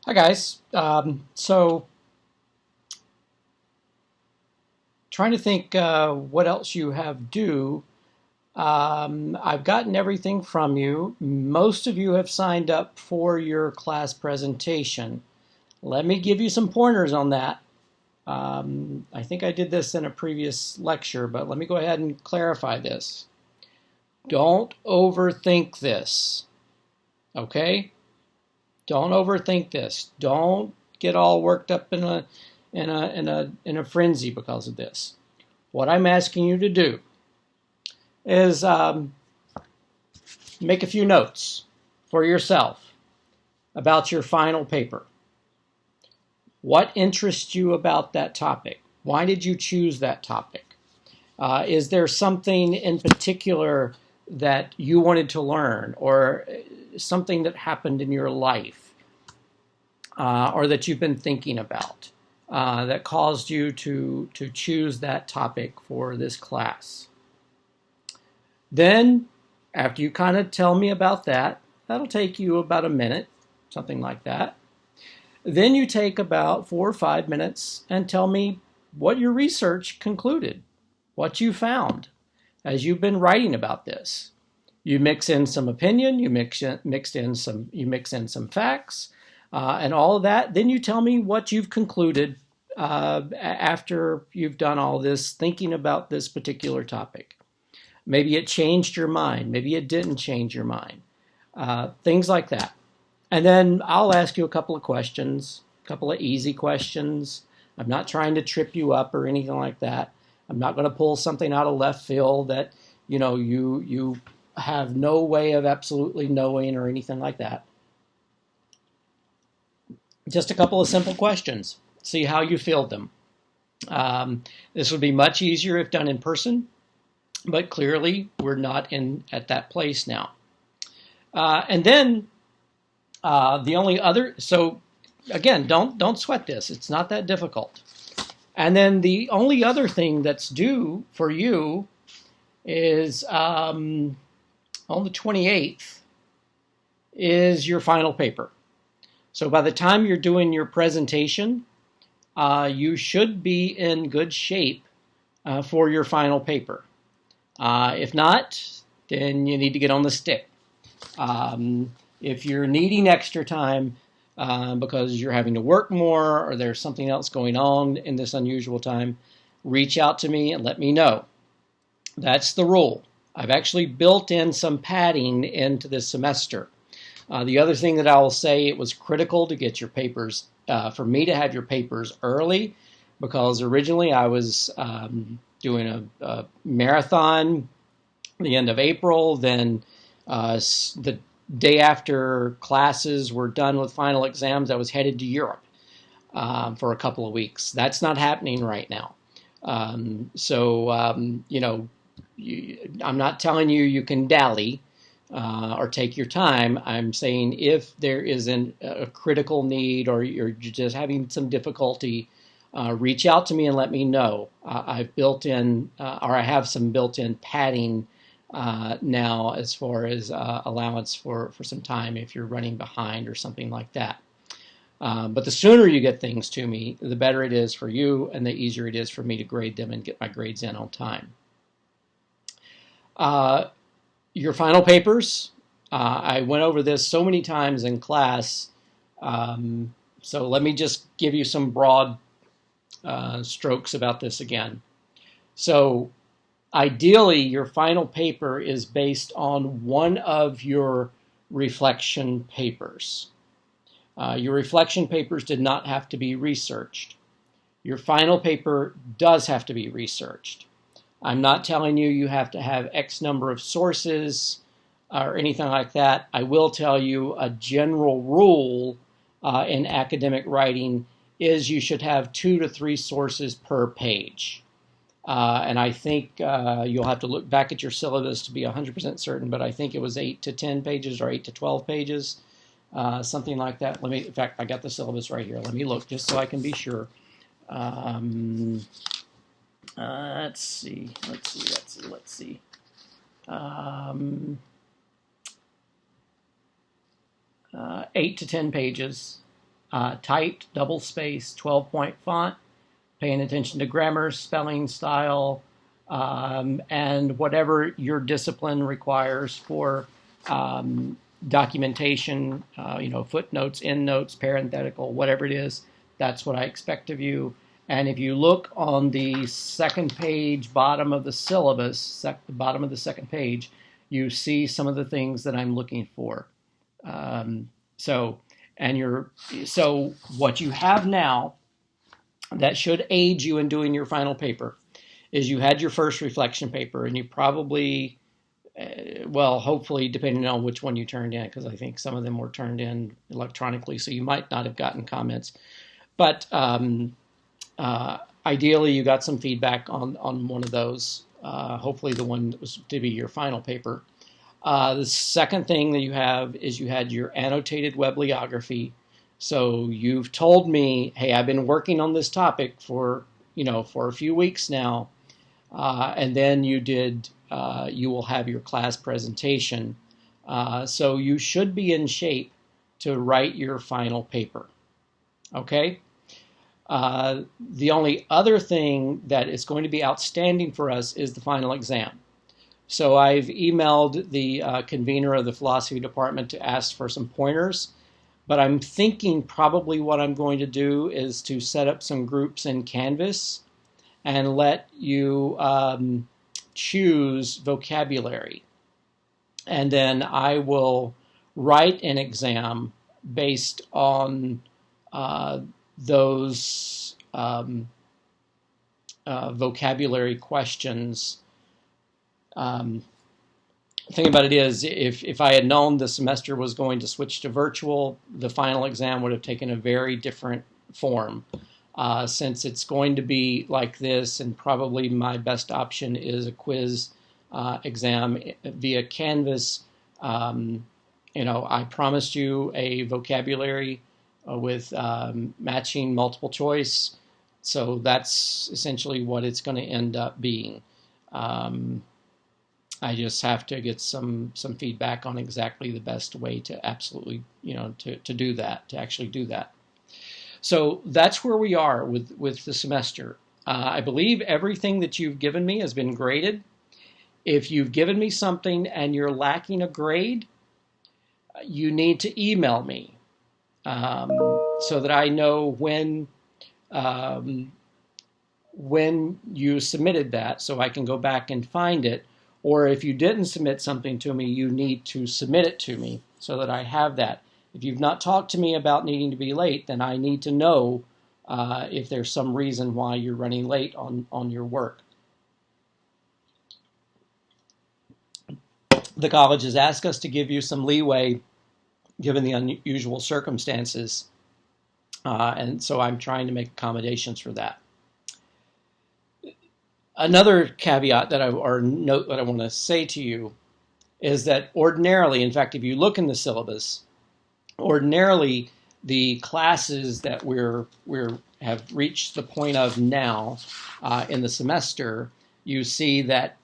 Hi guys. So trying to think what else you have due. I've gotten everything from you. Most of you have signed up for your class presentation. Let me give you some pointers on that. I think I did this in a previous lecture, but let me go ahead and clarify this. Don't overthink this, okay? Don't overthink this. Don't get all worked up in a frenzy because of this. What I'm asking you to do is make a few notes for yourself about your final paper. What interests you about that topic? Why did you choose that topic? Is there something in particular that you wanted to learn, or something that happened in your life, or that you've been thinking about, that caused you to choose that topic for this class? Then, after you kind of tell me about that, that'll take you about a minute, something like that. Then you take about 4 or 5 minutes and tell me what your research concluded, what you found as you've been writing about this. You mix in some opinion, you mix in some facts, and all of that. Then you tell me what you've concluded after you've done all this thinking about this particular topic. Maybe it changed your mind. Maybe it didn't change your mind. Things like that. And then I'll ask you a couple of questions, a couple of easy questions. I'm not trying to trip you up or anything like that. I'm not going to pull something out of left field that, you have no way of absolutely knowing or anything like that. Just a couple of simple questions. See how you filled them. This would be much easier if done in person, but clearly we're not at that place now. And then the only other, so again, don't sweat this. It's not that difficult. And then the only other thing that's due for you is on the 28th is your final paper. So by the time you're doing your presentation, you should be in good shape for your final paper. If not, then you need to get on the stick. If you're needing extra time because you're having to work more or there's something else going on in this unusual time, reach out to me and let me know. That's the rule. I've actually built in some padding into this semester. The other thing that I will say, it was critical to get your papers, for me to have your papers early, because originally I was doing a marathon the end of April, then the day after classes were done with final exams, I was headed to Europe for a couple of weeks. That's not happening right now. I'm not telling you can dally or take your time. I'm saying if there is a critical need or you're just having some difficulty, reach out to me and let me know. I've built in, or I have some built-in padding now as far as allowance for some time if you're running behind or something like that. But the sooner you get things to me, the better it is for you and the easier it is for me to grade them and get my grades in on time. Your final papers, I went over this so many times in class, so let me just give you some broad strokes about this again. So ideally, your final paper is based on one of your reflection papers. Your reflection papers did not have to be researched. Your final paper does have to be researched. I'm not telling you have to have X number of sources or anything like that. I will tell you a general rule in academic writing is you should have 2 to 3 sources per page. And I think you'll have to look back at your syllabus to be 100% certain, but I think it was 8 to 10 pages or 8 to 12 pages, something like that. In fact, I got the syllabus right here. Let me look just so I can be sure. Let's see. 8 to 10 pages. typed, double space, 12-point font, paying attention to grammar, spelling, style, and whatever your discipline requires for documentation, footnotes, endnotes, parenthetical, whatever it is, that's what I expect of you. And if you look on the second page, bottom of the syllabus, bottom of the second page, you see some of the things that I'm looking for. So what you have now that should aid you in doing your final paper is you had your first reflection paper, and you probably, hopefully, depending on which one you turned in, because I think some of them were turned in electronically, so you might not have gotten comments. But ideally, you got some feedback on one of those, hopefully the one that was to be your final paper. The second thing that you have is you had your annotated weblography. So you've told me, hey, I've been working on this topic for a few weeks now, and then you will have your class presentation. So you should be in shape to write your final paper. Okay? The only other thing that is going to be outstanding for us is the final exam. So I've emailed the convener of the philosophy department to ask for some pointers, but I'm thinking probably what I'm going to do is to set up some groups in Canvas and let you choose vocabulary. And then I will write an exam based on those vocabulary questions. The thing about it is, if I had known the semester was going to switch to virtual, the final exam would have taken a very different form. Since it's going to be like this, and probably my best option is a quiz exam via Canvas. I promised you a vocabulary with matching multiple choice, so that's essentially what it's going to end up being. I just have to get some feedback on exactly the best way to absolutely, to do that, to actually do that. So that's where we are with the semester. I believe everything that you've given me has been graded. If you've given me something and you're lacking a grade, you need to email me so that I know when you submitted that, so I can go back and find it. Or if you didn't submit something to me, you need to submit it to me so that I have that. If you've not talked to me about needing to be late, then I need to know if there's some reason why you're running late on your work. The college has asked us to give you some leeway given the unusual circumstances, and so I'm trying to make accommodations for that. Another caveat note that I want to say to you is that ordinarily, in fact, if you look in the syllabus, ordinarily the classes that we have reached the point of now in the semester, you see that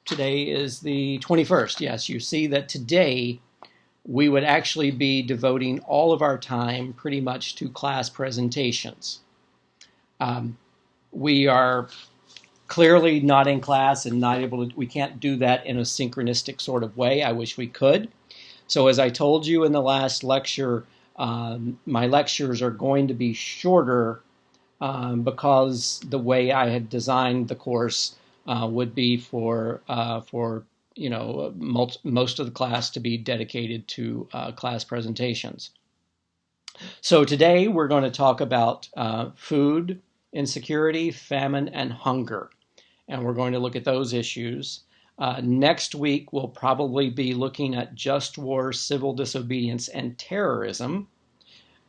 today is the 21st. Yes, you see that today we would actually be devoting all of our time pretty much to class presentations. We are clearly not in class and not able to, we can't do that in a synchronistic sort of way. I wish we could. So as I told you in the last lecture, my lectures are going to be shorter because the way I had designed the course would be for most of the class to be dedicated to class presentations. So today we're going to talk about food insecurity, famine, and hunger. And we're going to look at those issues. Next week, we'll probably be looking at just war, civil disobedience, and terrorism.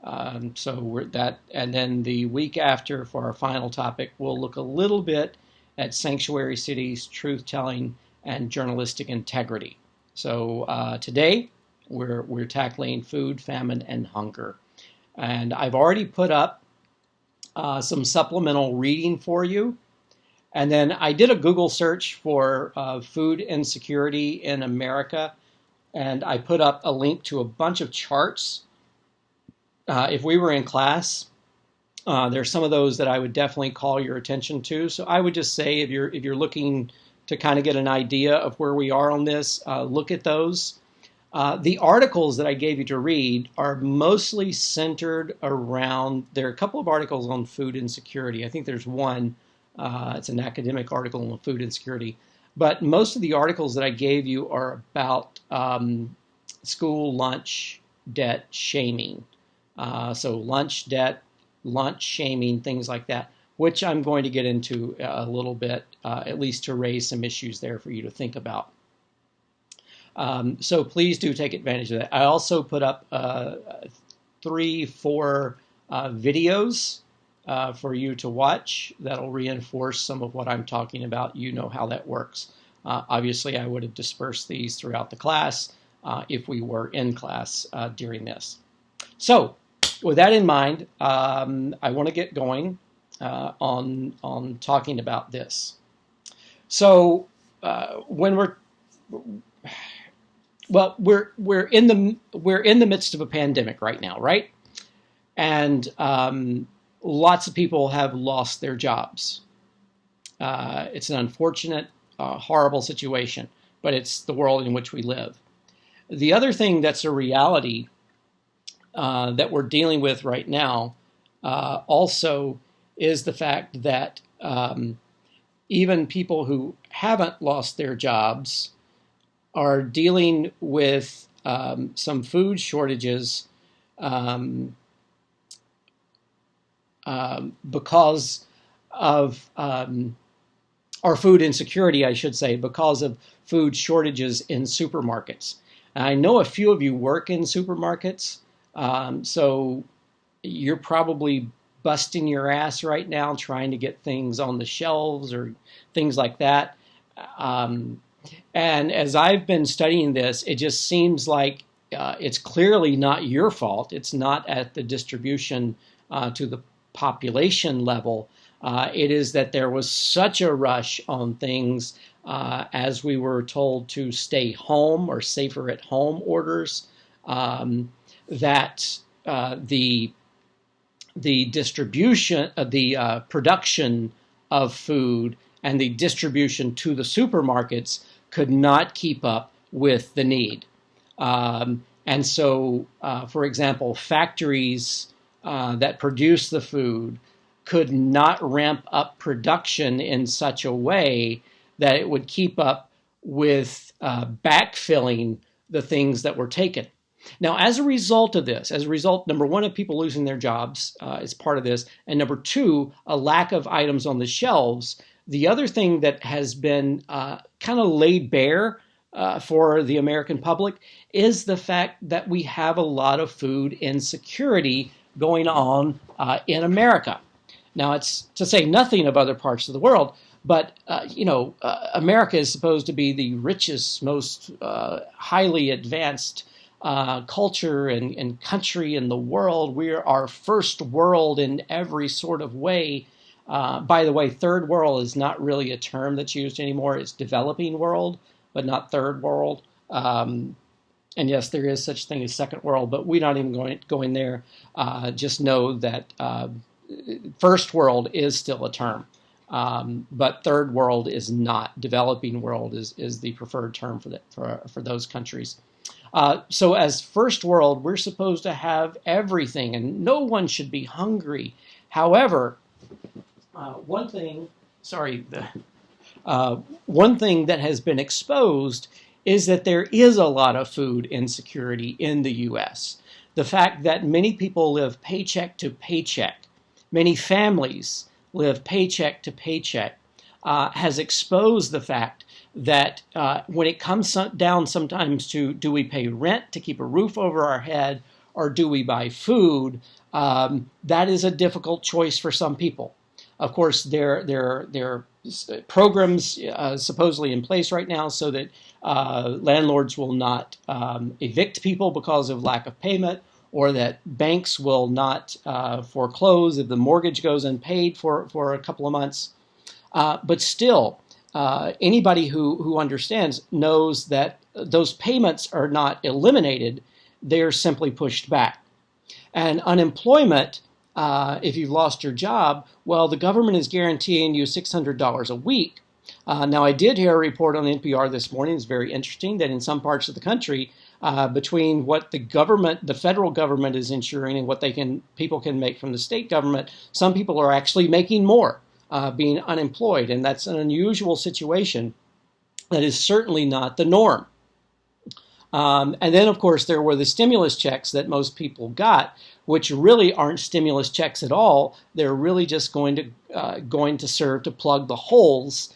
And then the week after, for our final topic, we'll look a little bit at sanctuary cities, truth-telling, and journalistic integrity. So today, we're tackling food, famine, and hunger. And I've already put up some supplemental reading for you. And then I did a Google search for food insecurity in America, and I put up a link to a bunch of charts If we were in class, there's some of those that I would definitely call your attention to. So I would just say if you're looking to kind of get an idea of where we are on this, look at those. The articles that I gave you to read are mostly centered around, there are a couple of articles on food insecurity. I think there's one, it's an academic article on food insecurity. But most of the articles that I gave you are about school lunch debt shaming. So lunch debt, lunch shaming, things like that, which I'm going to get into a little bit, at least to raise some issues there for you to think about. So please do take advantage of that. I also put up 3-4 videos for you to watch that'll reinforce some of what I'm talking about. You know how that works. Obviously, I would have dispersed these throughout the class if we were in class during this. So with that in mind, I want to get going on talking about this. So when we're in the midst of a pandemic right now, right? And lots of people have lost their jobs. It's an unfortunate, horrible situation, but it's the world in which we live. The other thing that's a reality that we're dealing with right now also is the fact that even people who haven't lost their jobs are dealing with some food shortages because of or food insecurity, I should say, because of food shortages in supermarkets. And I know a few of you work in supermarkets, so you're probably busting your ass right now trying to get things on the shelves or things like that. And as I've been studying this, it just seems like it's clearly not your fault. It's not at the distribution to the population level. It is that there was such a rush on things as we were told to stay home or safer at home orders, that the distribution, the production of food and the distribution to the supermarkets could not keep up with the need. And so, for example, factories that produce the food could not ramp up production in such a way that it would keep up with backfilling the things that were taken. Now, as a result of this, number one, of people losing their jobs is part of this, and number two, a lack of items on the shelves. The other thing that has been kind of laid bare for the American public is the fact that we have a lot of food insecurity going on in America. Now, it's to say nothing of other parts of the world, but America is supposed to be the richest, most highly advanced culture and country in the world. We're our first world in every sort of way. By the way, third world is not really a term that's used anymore. It's developing world, but not third world. And yes, there is such thing as second world, but we're not even going there. Just know that first world is still a term, but third world is not. Developing world is the preferred term for those countries. So as first world, we're supposed to have everything, and no one should be hungry. However, one thing that has been exposed is that there is a lot of food insecurity in the U.S. The fact that many people live paycheck to paycheck, many families live paycheck to paycheck, has exposed the fact that when it comes down sometimes to do we pay rent to keep a roof over our head or do we buy food, that is a difficult choice for some people. Of course, there are programs supposedly in place right now so that landlords will not evict people because of lack of payment, or that banks will not foreclose if the mortgage goes unpaid for a couple of months. But still, anybody who understands knows that those payments are not eliminated, they're simply pushed back. And unemployment, if you've lost your job, well, the government is guaranteeing you $600 a week. Now, I did hear a report on the NPR this morning. It's very interesting that in some parts of the country, between what the federal government is insuring and what people can make from the state government, some people are actually making more being unemployed. And that's an unusual situation that is certainly not the norm. And then, of course, there were the stimulus checks that most people got, which really aren't stimulus checks at all. They're really just going to serve to plug the holes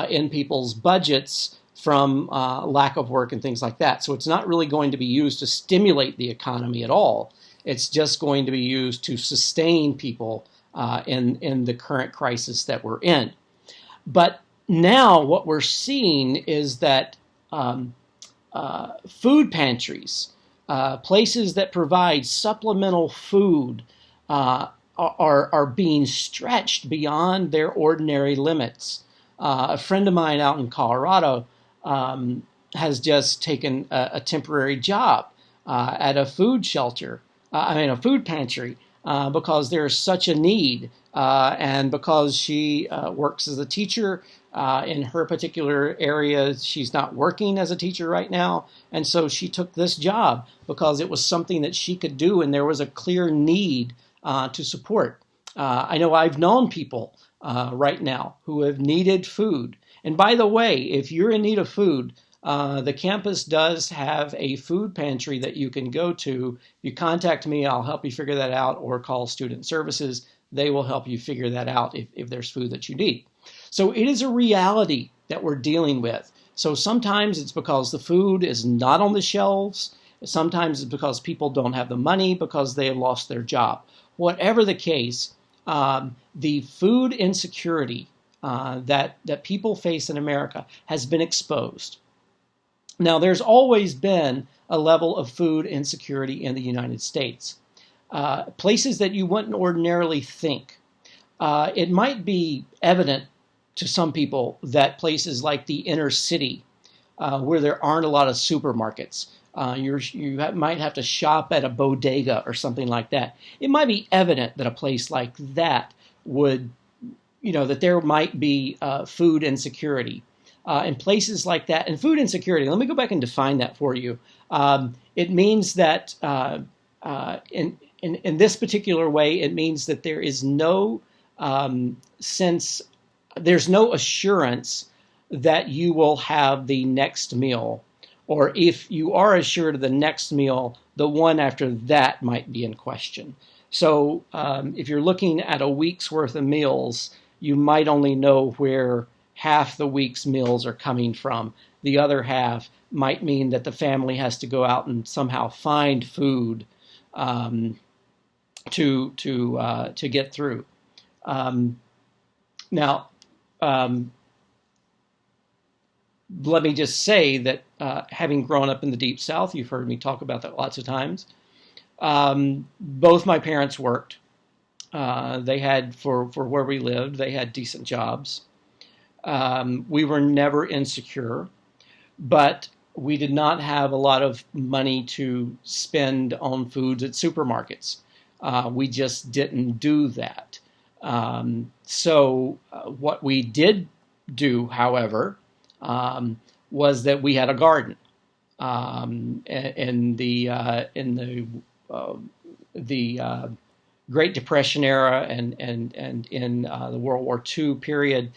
in people's budgets from lack of work and things like that. So it's not really going to be used to stimulate the economy at all. It's just going to be used to sustain people in the current crisis that we're in. But now what we're seeing is that food pantries, places that provide supplemental food, are being stretched beyond their ordinary limits. A friend of mine out in Colorado has just taken a temporary job at a food shelter, a food pantry, because there's such a need, and because she works as a teacher in her particular area. She's not working as a teacher right now, and so she took this job because it was something that she could do, and there was a clear need to support. I know I've known people right now who have needed food. And by the way, if you're in need of food, the campus does have a food pantry that you can go to. If you contact me, I'll help you figure that out, or call Student Services. They will help you figure that out if there's food that you need. So it is a reality that we're dealing with. So sometimes it's because the food is not on the shelves. Sometimes it's because people don't have the money because they have lost their job. Whatever the case, the food insecurity that people face in America has been exposed. Now, there's always been a level of food insecurity in the United States. Places that you wouldn't ordinarily think. It might be evident to some people that places like the inner city, where there aren't a lot of supermarkets, might have to shop at a bodega or something like that. It might be evident that a place like that would, that there might be food insecurity. In places like that, and food insecurity, let me go back and define that for you. It means that in this particular way, it means that there is no there's no assurance that you will have the next meal. Or if you are assured of the next meal, the one after that might be in question. So if you're looking at a week's worth of meals, you might only know where half the week's meals are coming from. The other half might mean that the family has to go out and somehow find food to get through. Now, let me just say that having grown up in the Deep South, you've heard me talk about that lots of times. Both my parents worked. They had, for where we lived, they had decent jobs. We were never insecure, but we did not have a lot of money to spend on foods at supermarkets. We just didn't do that. So what we did do, however, was that we had a garden in the Great Depression era and in the World War II period.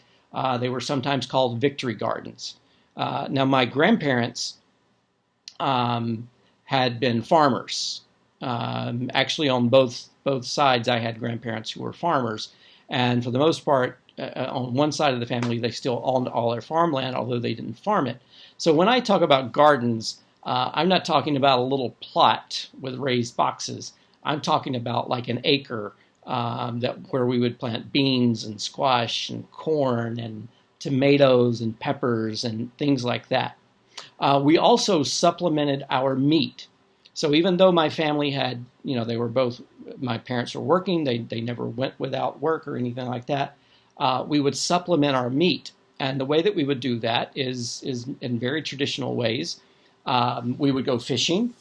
They were sometimes called victory gardens. Now, my grandparents had been farmers. Actually, on both sides, I had grandparents who were farmers, and for the most part, on one side of the family, they still owned all their farmland, although they didn't farm it. So when I talk about gardens, I'm not talking about a little plot with raised boxes. I'm talking about like an acre where we would plant beans and squash and corn and tomatoes and peppers and things like that. We also supplemented our meat. So even though my family had, my parents were working, they never went without work or anything like that. We would supplement our meat. And the way that we would do that is in very traditional ways. We would go fishing.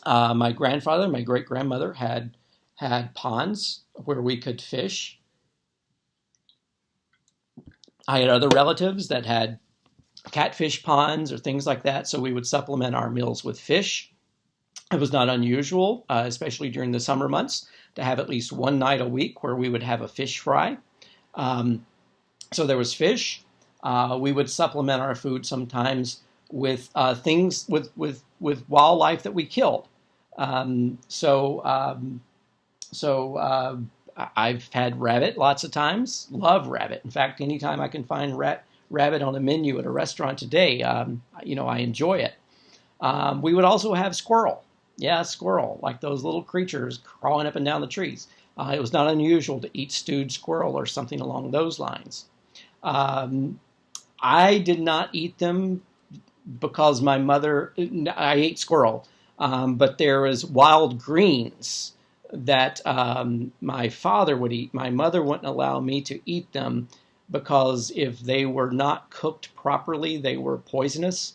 My grandfather, my great grandmother had ponds where we could fish. I had other relatives that had catfish ponds or things like that, so we would supplement our meals with fish. It was not unusual, especially during the summer months, to have at least one night a week where we would have a fish fry. So there was fish. We would supplement our food sometimes with things with wildlife that we killed. I've had rabbit lots of times. Love rabbit. In fact, anytime I can find rabbit on a menu at a restaurant today, I enjoy it. We would also have squirrel. Yeah, squirrel, like those little creatures crawling up and down the trees. It was not unusual to eat stewed squirrel or something along those lines. I did not eat them because I ate squirrel, but there was wild greens that my father would eat. My mother wouldn't allow me to eat them because if they were not cooked properly, they were poisonous.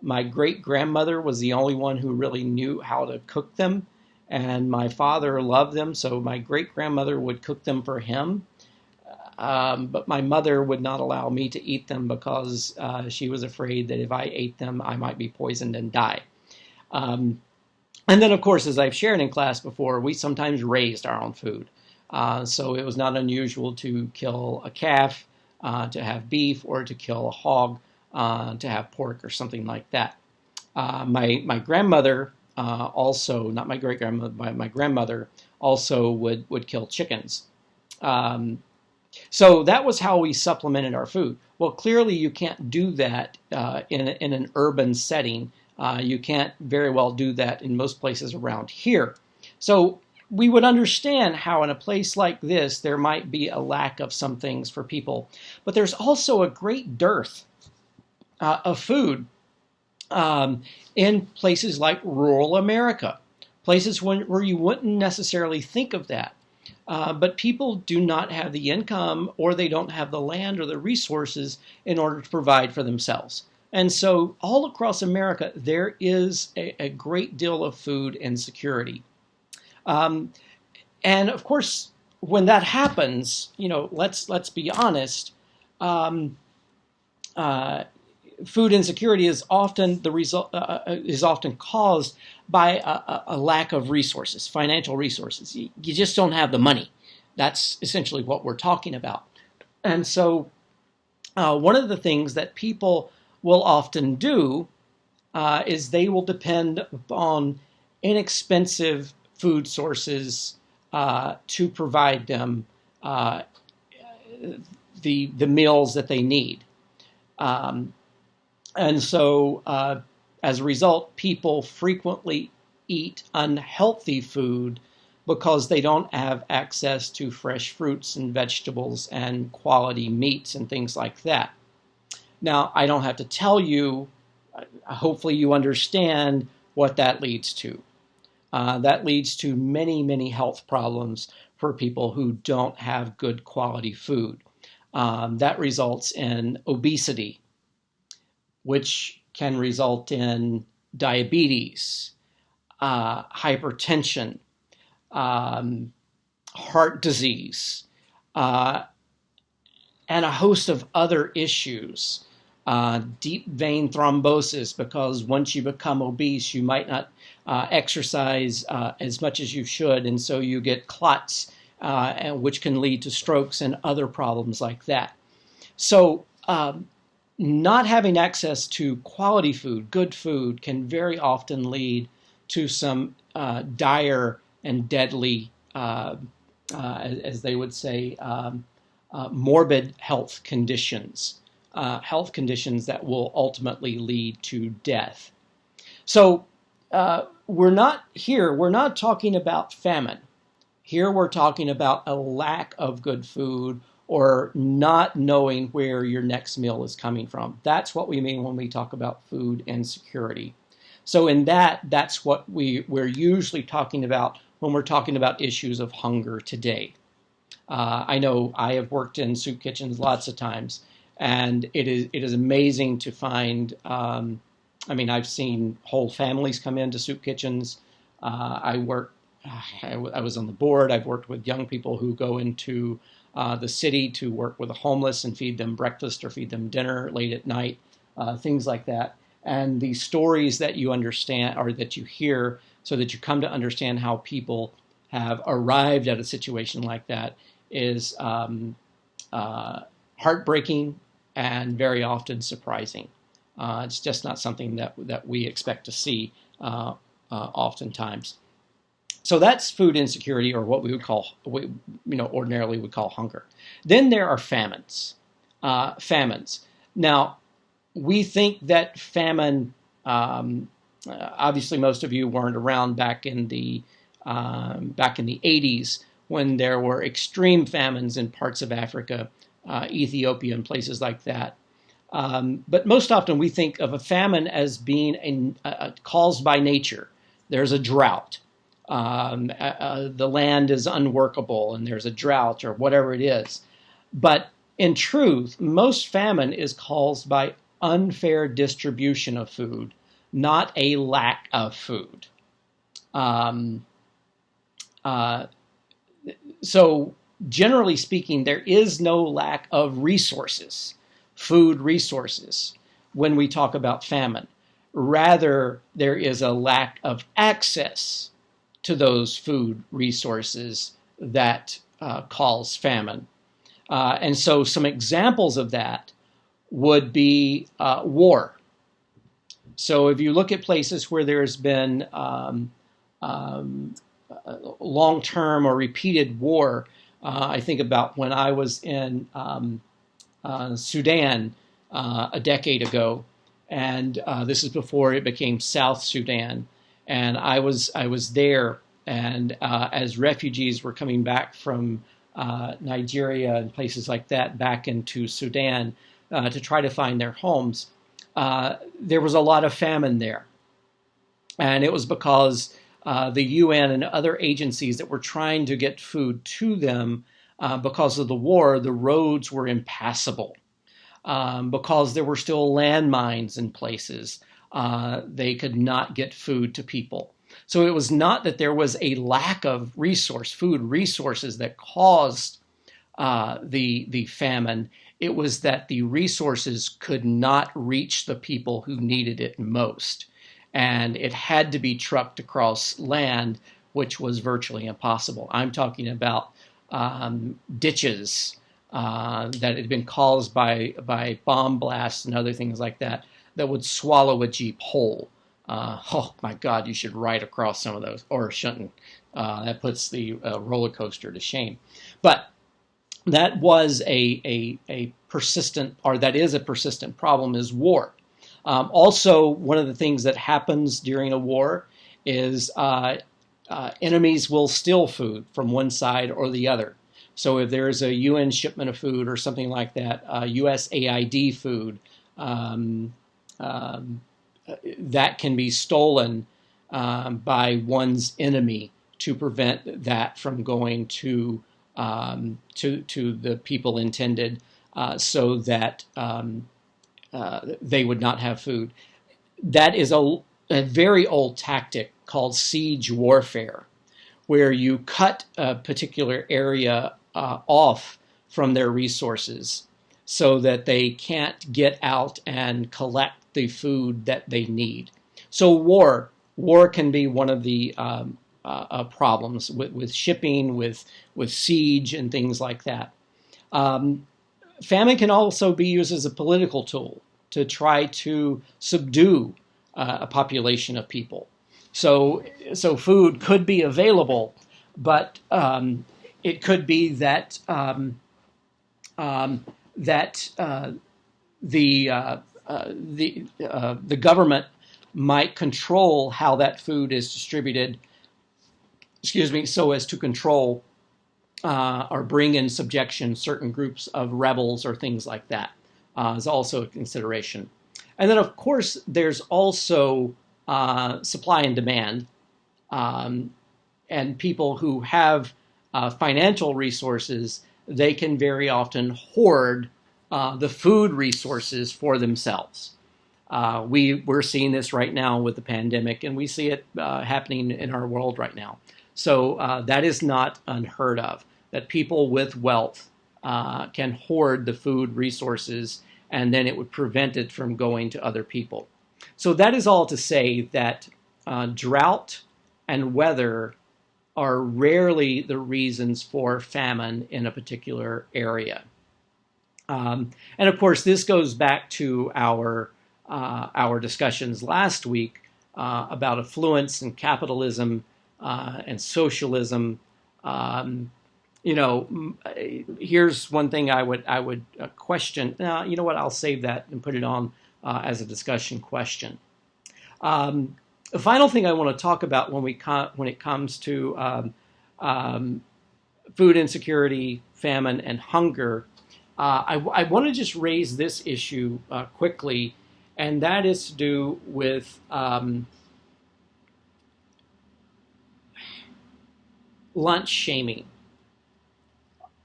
My great-grandmother was the only one who really knew how to cook them, and my father loved them, so my great-grandmother would cook them for him. But my mother would not allow me to eat them because she was afraid that if I ate them, I might be poisoned and die. And then, of course, as I've shared in class before, we sometimes raised our own food. So it was not unusual to kill a calf, to have beef, or to kill a hog, to have pork or something like that. My grandmother also, not my great-grandmother, my grandmother also would kill chickens. So that was how we supplemented our food. Well, clearly you can't do that in an urban setting. You can't very well do that in most places around here. So we would understand how in a place like this there might be a lack of some things for people. But there's also a great dearth of food in places like rural America, places where you wouldn't necessarily think of that. But people do not have the income, or they don't have the land or the resources in order to provide for themselves. And so all across America, there is a great deal of food insecurity. And of course, when that happens, let's be honest, food insecurity is often the result is often caused by a lack of resources, financial resources. You just don't have the money. That's essentially what we're talking about. And so one of the things that people will often do is they will depend upon inexpensive food sources to provide them the meals that they need. And so, as a result, people frequently eat unhealthy food because they don't have access to fresh fruits and vegetables and quality meats and things like that. Now, I don't have to tell you, hopefully you understand what that leads to. That leads to many, many health problems for people who don't have good quality food. That results in obesity, which can result in diabetes, hypertension, heart disease, and a host of other issues. Deep vein thrombosis, because once you become obese, you might not exercise as much as you should, and so you get clots, which can lead to strokes and other problems like that. So not having access to quality food, good food, can very often lead to some dire and deadly, as they would say, morbid health conditions that will ultimately lead to death. So we're not talking about famine. Here we're talking about a lack of good food or not knowing where your next meal is coming from. That's what we mean when we talk about food insecurity. So in that's what we're usually talking about when we're talking about issues of hunger today. I know I have worked in soup kitchens lots of times, and it is amazing to find. I've seen whole families come into soup kitchens I was on the board. I've worked with young people who go into the city to work with the homeless and feed them breakfast or feed them dinner late at night, things like that. And the stories that you understand or that you hear, so that you come to understand how people have arrived at a situation like that, is heartbreaking and very often surprising. It's just not something that we expect to see oftentimes. So that's food insecurity, or what we would call, ordinarily would call hunger. Then there are famines. Famines. Now, we think that famine. Obviously, most of you weren't around back in the 80s when there were extreme famines in parts of Africa, Ethiopia, and places like that. But most often we think of a famine as being caused by nature. There's a drought. The land is unworkable and there's a drought or whatever it is. But in truth, most famine is caused by unfair distribution of food, not a lack of food. So generally speaking, there is no lack of resources, food resources, when we talk about famine. Rather, there is a lack of access to those food resources that cause famine. And so some examples of that would be war. So if you look at places where there's been long-term or repeated war, I think about when I was in Sudan a decade ago, and this is before it became South Sudan. And I was there, and as refugees were coming back from Nigeria and places like that back into Sudan to try to find their homes, there was a lot of famine there. And it was because the UN and other agencies that were trying to get food to them, because of the war, the roads were impassable. Because there were still landmines in places, they could not get food to people. So it was not that there was a lack of food resources that caused the famine. It was that the resources could not reach the people who needed it most. And it had to be trucked across land, which was virtually impossible. I'm talking about ditches that had been caused by bomb blasts and other things like that would swallow a Jeep whole. Oh my God, you should ride across some of those, or shouldn't. That puts the roller coaster to shame. But that was a persistent, or that is a persistent problem, is war. Also, one of the things that happens during a war is enemies will steal food from one side or the other. So if there is a UN shipment of food or something like that, USAID food, that can be stolen by one's enemy to prevent that from going to the people intended, so that they would not have food. That is a very old tactic called siege warfare, where you cut a particular area off from their resources so that they can't get out and collect the food that they need. So war can be one of the problems with shipping, with siege and things like that. Famine can also be used as a political tool to try to subdue a population of people. So food could be available, but it could be that the government might control how that food is distributed, so as to control or bring in subjection certain groups of rebels or things like that, is also a consideration. And then, of course, there's also supply and demand, and people who have financial resources, they can very often hoard the food resources for themselves. We're seeing this right now with the pandemic, and we see it happening in our world right now. So that is not unheard of, that people with wealth can hoard the food resources, and then it would prevent it from going to other people. So that is all to say that drought and weather are rarely the reasons for famine in a particular area. And of course, this goes back to our discussions last week about affluence and capitalism and socialism. Here's one thing I would question. Now, you know what? I'll save that and put it on as a discussion question. The final thing I want to talk about when it comes to food insecurity, famine, and hunger, I want to just raise this issue quickly, and that is to do with lunch shaming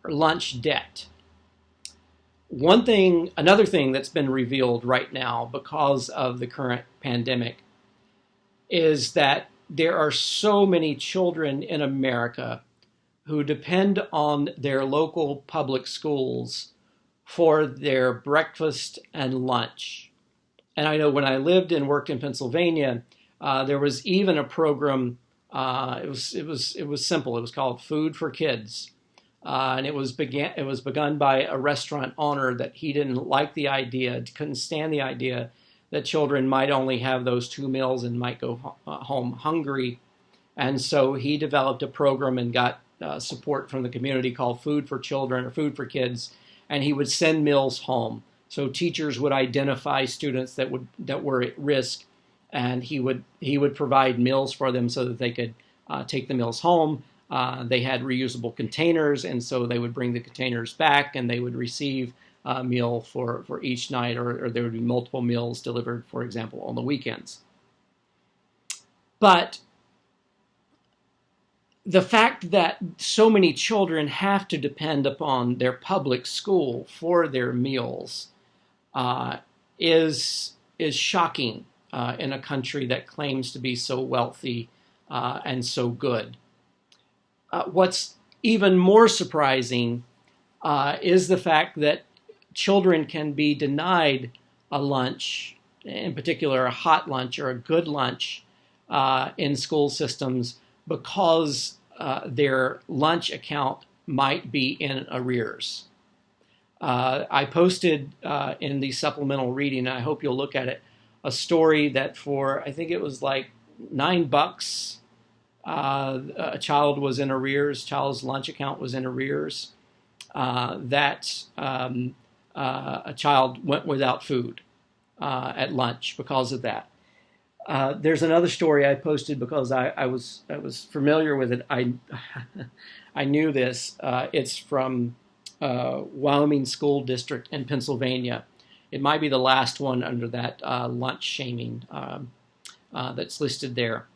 or lunch debt. Another thing that's been revealed right now because of the current pandemic is that there are so many children in America who depend on their local public schools for their breakfast and lunch. And I know when I lived and worked in Pennsylvania, there was even a program. It was simple. It was called Food for Kids, and it was begun by a restaurant owner that he didn't like the idea, couldn't stand the idea that children might only have those 2 meals and might go home hungry. And so he developed a program and got support from the community called Food for Children or Food for Kids, and he would send meals home. So teachers would identify students that were at risk, and he would provide meals for them so that they could take the meals home. They had reusable containers, and so they would bring the containers back, and they would receive a meal for each night, or there would be multiple meals delivered, for example, on the weekends. But the fact that so many children have to depend upon their public school for their meals is shocking in a country that claims to be so wealthy and so good. What's even more surprising is the fact that children can be denied a lunch, in particular a hot lunch or a good lunch in school systems because their lunch account might be in arrears. I posted in the supplemental reading, and I hope you'll look at it, a story that for, I think it was like $9, a child was in arrears, child's lunch account was in arrears, that a child went without food at lunch because of that. There's another story I posted because I was familiar with it. I knew this. It's from Wyoming School District in Pennsylvania. It might be the last one under that lunch shaming that's listed there.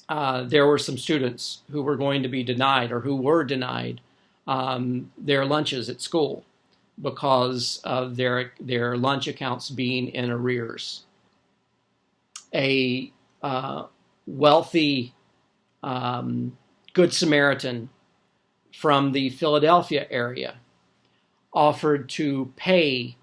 There were some students who were going to be denied, or who were denied their lunches at school because of their lunch accounts being in arrears. A wealthy Good Samaritan from the Philadelphia area offered to pay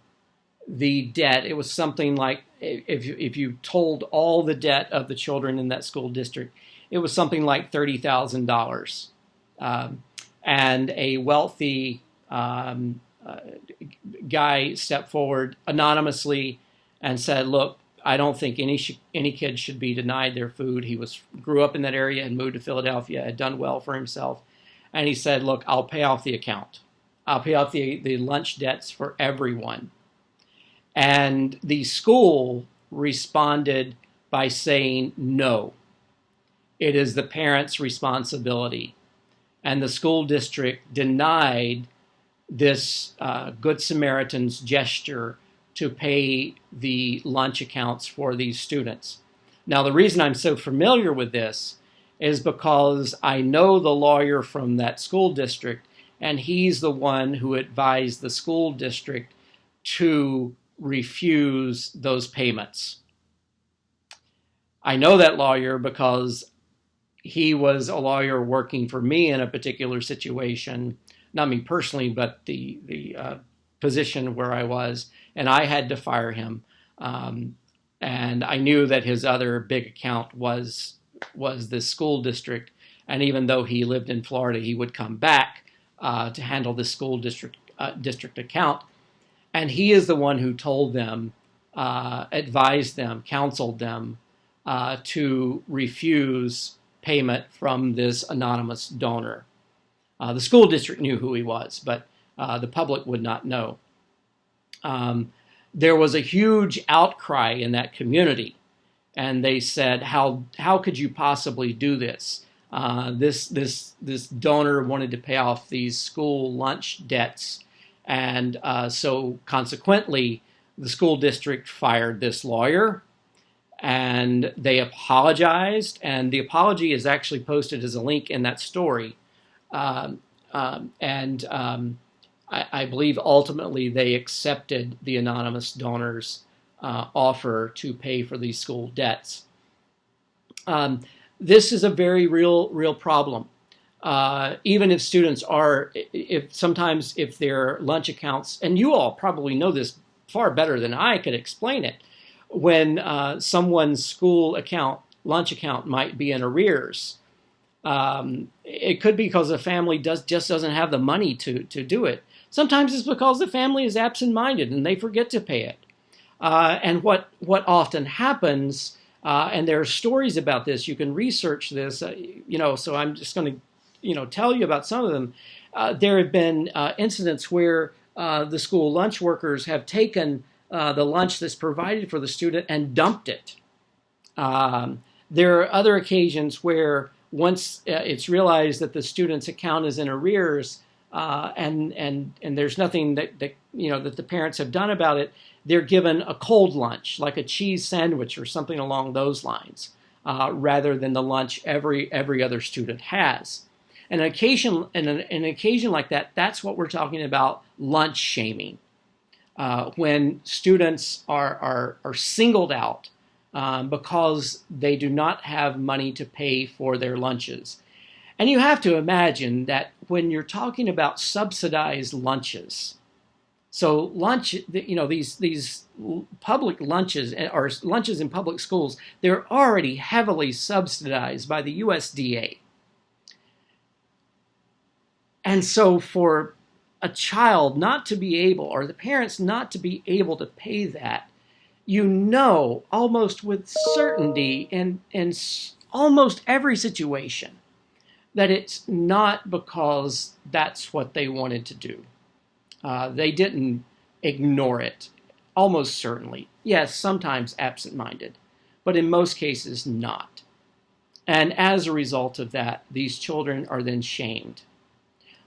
the debt. It was something like, if you told all the debt of the children in that school district, it was something like $30,000. And a wealthy guy stepped forward anonymously and said, "Look, I don't think any kid should be denied their food." He grew up in that area and moved to Philadelphia, had done well for himself. And he said, "Look, I'll pay off the account. I'll pay off the lunch debts for everyone." And the school responded by saying, "No, it is the parents' responsibility." And the school district denied this Good Samaritan's gesture to pay the lunch accounts for these students. Now, the reason I'm so familiar with this is because I know the lawyer from that school district, and he's the one who advised the school district to refuse those payments. I know that lawyer because he was a lawyer working for me in a particular situation, not me personally, but the position where I was, and I had to fire him. And I knew that his other big account was this school district, and even though he lived in Florida, he would come back to handle the school district account. And he is the one who told them, advised them, counseled them to refuse payment from this anonymous donor. The school district knew who he was, but the public would not know. There was a huge outcry in that community, and they said, "How could you possibly do this? This donor wanted to pay off these school lunch debts, and so consequently, the school district fired this lawyer." And they apologized, and the apology is actually posted as a link in that story. I believe ultimately they accepted the anonymous donor's offer to pay for these school debts. This is a very real problem. Even if students are, sometimes if their lunch accounts, and you all probably know this far better than I could explain it, when someone's school account, lunch account might be in arrears. It could be because the family just doesn't have the money to do it. Sometimes it's because the family is absent-minded and they forget to pay it. And what often happens, and there are stories about this, you can research this, so I'm just going to, tell you about some of them. There have been incidents where the school lunch workers have taken the lunch that's provided for the student and dumped it. There are other occasions where once it's realized that the student's account is in arrears and there's nothing that the parents have done about it, they're given a cold lunch, like a cheese sandwich or something along those lines, rather than the lunch every other student has. And an occasion like that, that's what we're talking about, lunch shaming. When students are singled out because they do not have money to pay for their lunches. And you have to imagine that when you're talking about subsidized lunches, so lunch, these public lunches or lunches in public schools, they're already heavily subsidized by the USDA. And so for a child not to be able, or the parents not to be able to pay that, almost with certainty in almost every situation, that it's not because that's what they wanted to do. They didn't ignore it, almost certainly. Yes, sometimes absent-minded, but in most cases not. And as a result of that, these children are then shamed.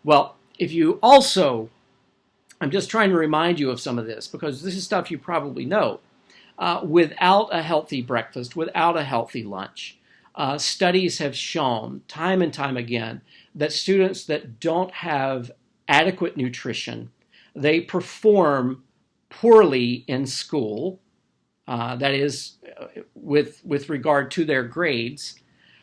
Well, if you also, I'm just trying to remind you of some of this because this is stuff you probably know. Without a healthy breakfast, without a healthy lunch, studies have shown time and time again that students that don't have adequate nutrition, they perform poorly in school, that is, with regard to their grades.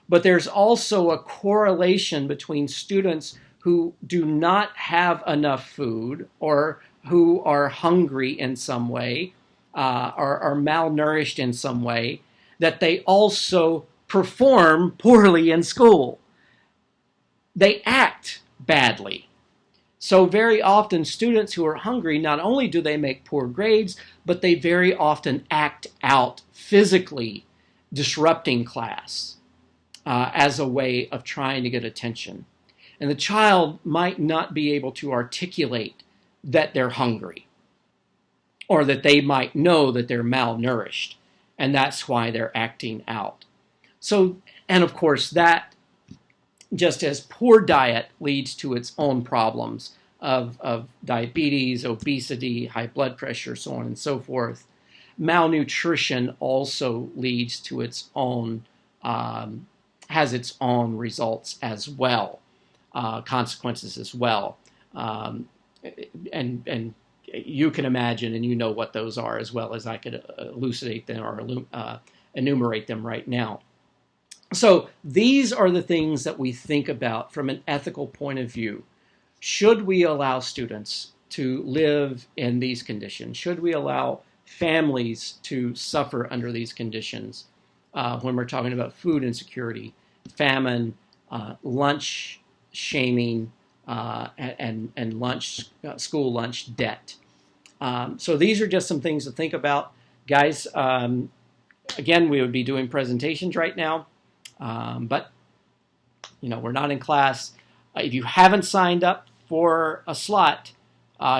But there's also a correlation between students who do not have enough food or who are hungry in some way, are malnourished in some way, that they also perform poorly in school. They act badly. So very often students who are hungry, not only do they make poor grades, but they very often act out physically, disrupting class as a way of trying to get attention. And the child might not be able to articulate that they're hungry, or that they might know that they're malnourished, and that's why they're acting out. So, and of course, that, just as poor diet leads to its own problems of diabetes, obesity, high blood pressure, so on and so forth, malnutrition also leads to its own, has its own results as well. Consequences as well, and you can imagine and you know what those are as well as I could elucidate them or enumerate them right now. So these are the things that we think about from an ethical point of view. Should we allow students to live in these conditions? Should we allow families to suffer under these conditions when we're talking about food insecurity, famine, lunch shaming, and school lunch debt? So these are just some things to think about. Guys, again, we would be doing presentations right now, but we're not in class. If you haven't signed up for a slot,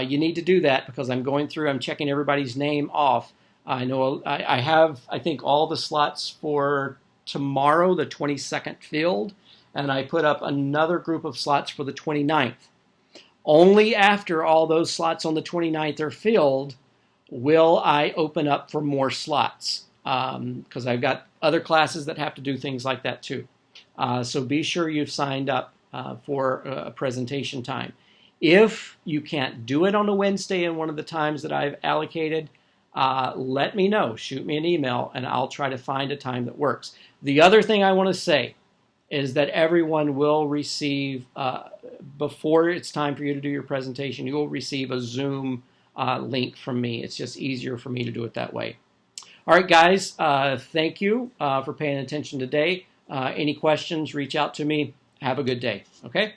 you need to do that because I'm going through, I'm checking everybody's name off. I know I have, I think, all the slots for tomorrow, the 22nd filled, and I put up another group of slots for the 29th. Only after all those slots on the 29th are filled will I open up for more slots because I've got other classes that have to do things like that too. So be sure you've signed up for a presentation time. If you can't do it on a Wednesday in one of the times that I've allocated, let me know. Shoot me an email, and I'll try to find a time that works. The other thing I want to say is that everyone will receive, before it's time for you to do your presentation, you will receive a Zoom link from me. It's just easier for me to do it that way. All right, guys, thank you for paying attention today. Any questions, reach out to me. Have a good day, okay?